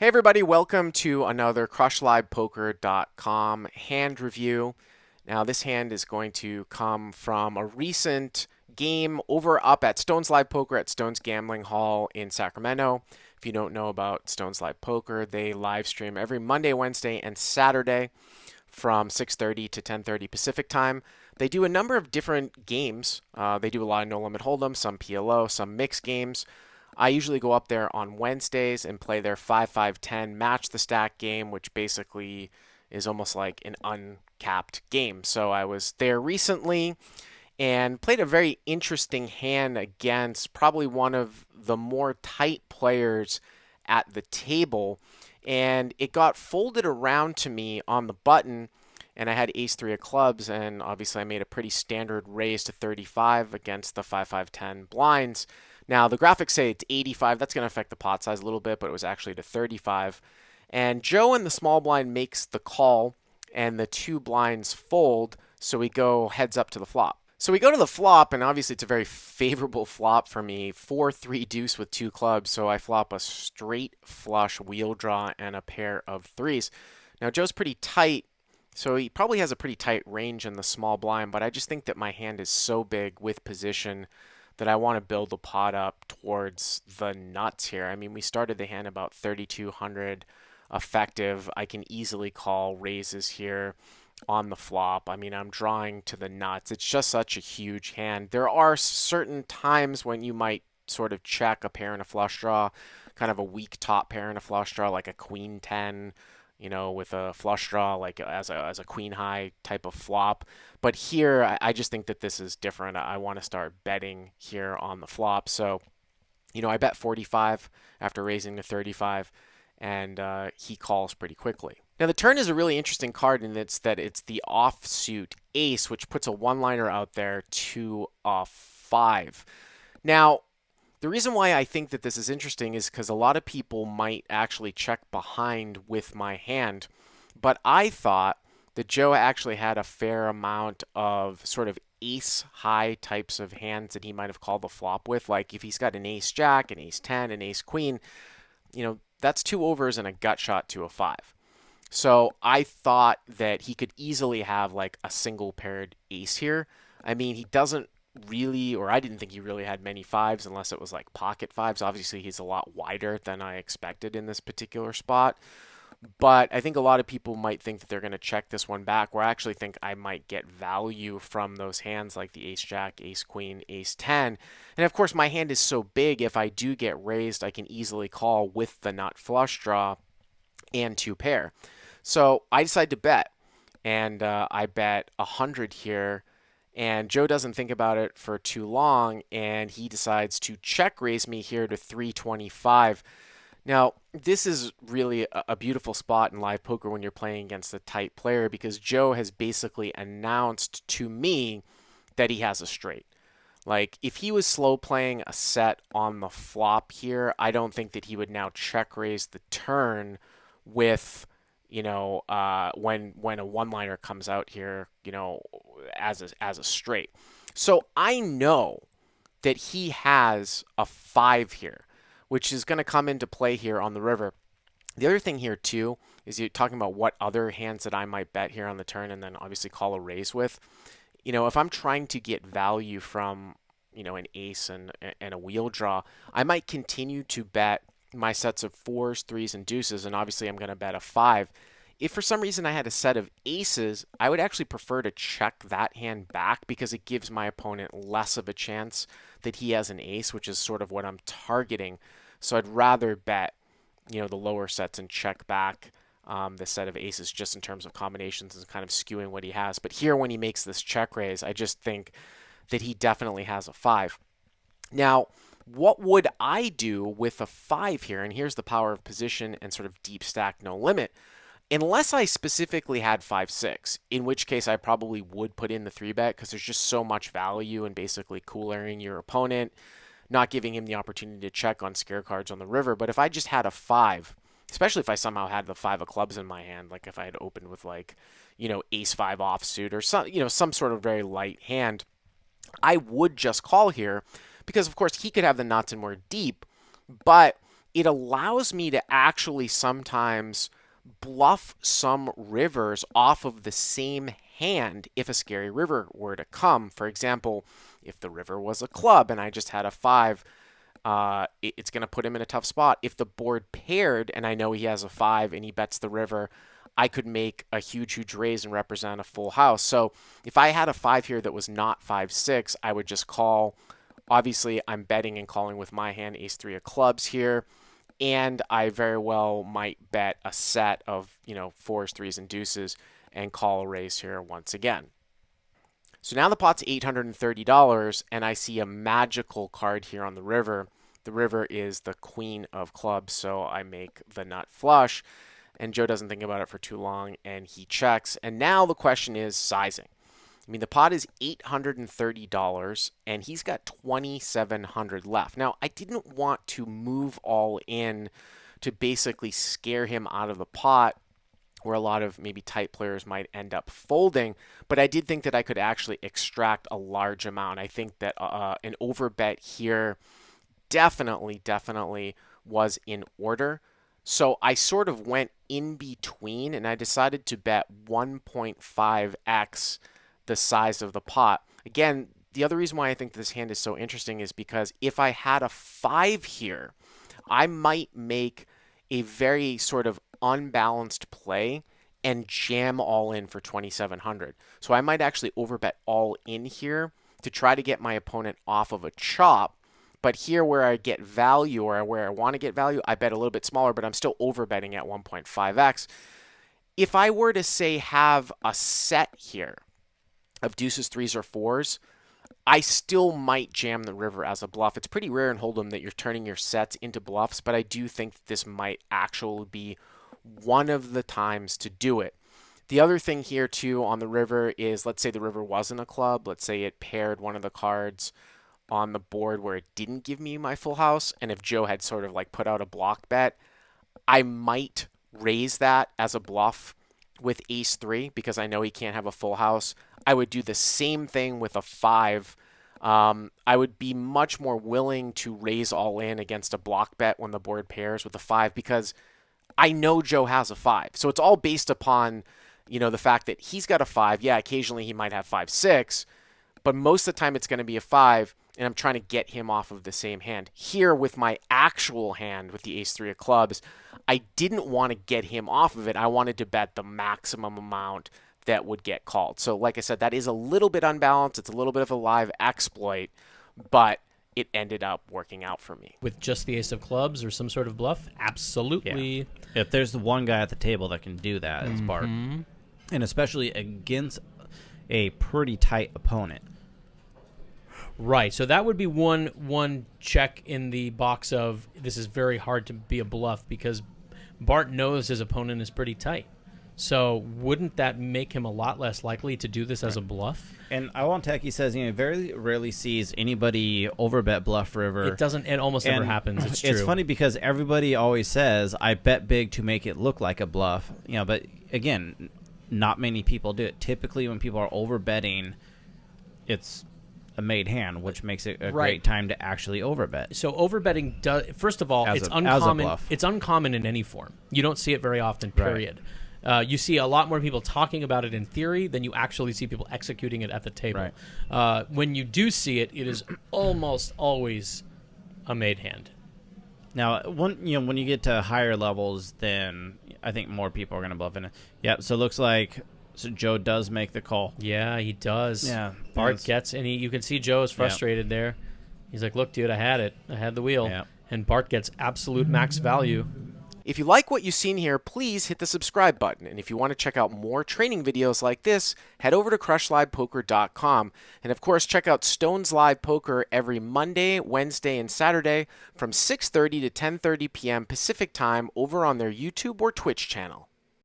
Hey everybody, welcome to another CrushLivePoker.com hand review. Now this hand is going to come from a recent game over up at Stones Live Poker at Stones Gambling Hall in Sacramento. If you don't know about Stones Live Poker, they live stream every Monday, Wednesday, and Saturday from 6:30 to 10:30 Pacific time. They do a number of different games. They do a lot of no limit hold'em, some PLO, some mixed games. I usually go up there on Wednesdays and play their 5-5-10 match the stack game, which basically is almost like an uncapped game. So I was there recently and played a very interesting hand against probably one of the more tight players at the table. And it got folded around to me on the button, and I had ace three of clubs, and obviously I made a pretty standard raise to 35 against the 5-5-10 blinds. Now the graphics say it's 85. That's going to affect the pot size a little bit, but it was actually to 35. And Joe in the small blind makes the call, and the two blinds fold, so we go heads up to the flop. So we go to the flop, and obviously it's a very favorable flop for me. 4-3 deuce with two clubs, so I flop a straight flush wheel draw and a pair of threes. Now Joe's pretty tight, so he probably has a pretty tight range in the small blind, but I just think that my hand is so big with position that I want to build the pot up towards the nuts here. I mean, we started the hand about 3,200 effective. I can easily call raises here on the flop. I mean, I'm drawing to the nuts. It's just such a huge hand. There are certain times when you might sort of check a pair and a flush draw, kind of a weak top pair and a flush draw, like a queen 10, with a flush draw, like as a queen high type of flop. But here, I just think that this is different. I want to start betting here on the flop. So, I bet 45 after raising to 35, and he calls pretty quickly. Now, the turn is a really interesting card in it's the offsuit ace, which puts a one-liner out there to a 5. Now, the reason why I think that this is interesting is because a lot of people might actually check behind with my hand, but I thought that Joe actually had a fair amount of sort of ace high types of hands that he might have called the flop with. Like if he's got an ace jack, an ace 10, an ace queen, that's two overs and a gut shot to a 5. So I thought that he could easily have like a single paired ace here. I mean, he doesn't really, or I didn't think he really had many fives unless it was like pocket fives. Obviously, he's a lot wider than I expected in this particular spot. But I think a lot of people might think that they're going to check this one back, where I actually think I might get value from those hands like the ace jack, ace queen, ace 10. And of course, my hand is so big, if I do get raised, I can easily call with the nut flush draw and two pair. So I decide to bet, and I bet 100 here. And Joe doesn't think about it for too long, and he decides to check raise me here to 325. Now, this is really a beautiful spot in live poker when you're playing against a tight player, because Joe has basically announced to me that he has a straight. Like, if he was slow playing a set on the flop here, I don't think that he would now check raise the turn with, when a one-liner comes out here, as a straight. So I know that he has a 5 here, which is going to come into play here on the river. The other thing here too is you're talking about what other hands that I might bet here on the turn and then obviously call a raise with. If I'm trying to get value from, an ace and a wheel draw, I might continue to bet my sets of fours, threes, and deuces, and obviously I'm going to bet a 5. If for some reason I had a set of aces, I would actually prefer to check that hand back because it gives my opponent less of a chance that he has an ace, which is sort of what I'm targeting. So I'd rather bet, the lower sets and check back the set of aces just in terms of combinations and kind of skewing what he has. But here when he makes this check raise, I just think that he definitely has a 5. Now, what would I do with a 5 here? And here's the power of position and sort of deep stack no limit. Unless I specifically had 5-6, in which case I probably would put in the 3-bet because there's just so much value in basically coolering your opponent, not giving him the opportunity to check on scare cards on the river. But if I just had a 5, especially if I somehow had the 5 of clubs in my hand, like if I had opened with like, ace 5 offsuit or some sort of very light hand, I would just call here because of course he could have the nuts and we're deep, but it allows me to actually sometimes bluff some rivers off of the same hand if a scary river were to come. For example, if the river was a club and I just had a 5, it's going to put him in a tough spot. If the board paired and I know he has a 5 and he bets the river, I could make a huge raise and represent a full house. So if I had a 5 here that was not 5-6, I would just call. Obviously, I'm betting and calling with my hand, ace-3 of clubs here. And I very well might bet a set of, 4s, 3s, and deuces and call a raise here once again. So now the pot's $830, and I see a magical card here on the river. The river is the queen of clubs, so I make the nut flush. And Joe doesn't think about it for too long, and he checks. And now the question is sizing. I mean, the pot is $830, and he's got $2,700 left. Now, I didn't want to move all in to basically scare him out of the pot, where a lot of maybe tight players might end up folding, but I did think that I could actually extract a large amount. I think that an overbet here definitely was in order. So I sort of went in between, and I decided to bet 1.5x the size of the pot. Again, the other reason why I think this hand is so interesting is because if I had a 5 here, I might make a very sort of unbalanced play and jam all in for 2,700. So I might actually overbet all in here to try to get my opponent off of a chop. But here where I get value, or where I want to get value, I bet a little bit smaller, but I'm still overbetting at 1.5x. If I were to say have a set here of deuces, 3s, or 4s, I still might jam the river as a bluff. It's pretty rare in Hold'em that you're turning your sets into bluffs, but I do think that this might actually be one of the times to do it. The other thing here too on the river is, let's say the river wasn't a club. Let's say it paired one of the cards on the board where it didn't give me my full house, and if Joe had sort of like put out a block bet, I might raise that as a bluff with ace-3 because I know he can't have a full house. I would do the same thing with a 5. I would be much more willing to raise all in against a block bet when the board pairs with a 5 because I know Joe has a 5. So it's all based upon, the fact that he's got a 5. Yeah, occasionally he might have 5-6, but most of the time it's going to be a 5, and I'm trying to get him off of the same hand. Here with my actual hand with the ace-3 of clubs, I didn't want to get him off of it. I wanted to bet the maximum amount that would get called. So like I said, that is a little bit unbalanced. It's a little bit of a live exploit, but it ended up working out for me. With just the ace of clubs or some sort of bluff? Absolutely. Yeah. If there's the one guy at the table that can do that, it's Bart. And especially against a pretty tight opponent. Right. So that would be one check in the box of this is very hard to be a bluff because Bart knows his opponent is pretty tight. So wouldn't that make him a lot less likely to do this as a bluff? And I want Techie says, very rarely sees anybody overbet bluff river. It doesn't. It almost never happens. It's true. It's funny because everybody always says, I bet big to make it look like a bluff. But again, not many people do it. Typically when people are overbetting, it's a made hand, which makes it a great time to actually overbet. So overbetting does. First of all, it's uncommon. It's uncommon in any form. You don't see it very often. Period. Right. You see a lot more people talking about it in theory than you actually see people executing it at the table. Right. When you do see it, it is almost always a made hand. Now, when you get to higher levels, then I think more people are going to bluff in it. Yep. So it looks like Joe does make the call. Yeah, he does. Yeah. Bart gets, and you can see Joe is frustrated there. He's like, "Look, dude, I had it. I had the wheel." Yeah. And Bart gets absolute max value. If you like what you've seen here, please hit the subscribe button. And if you want to check out more training videos like this, head over to crushlivepoker.com. And of course, check out Stone's Live Poker every Monday, Wednesday, and Saturday from 6:30 to 10:30 p.m. Pacific time over on their YouTube or Twitch channel.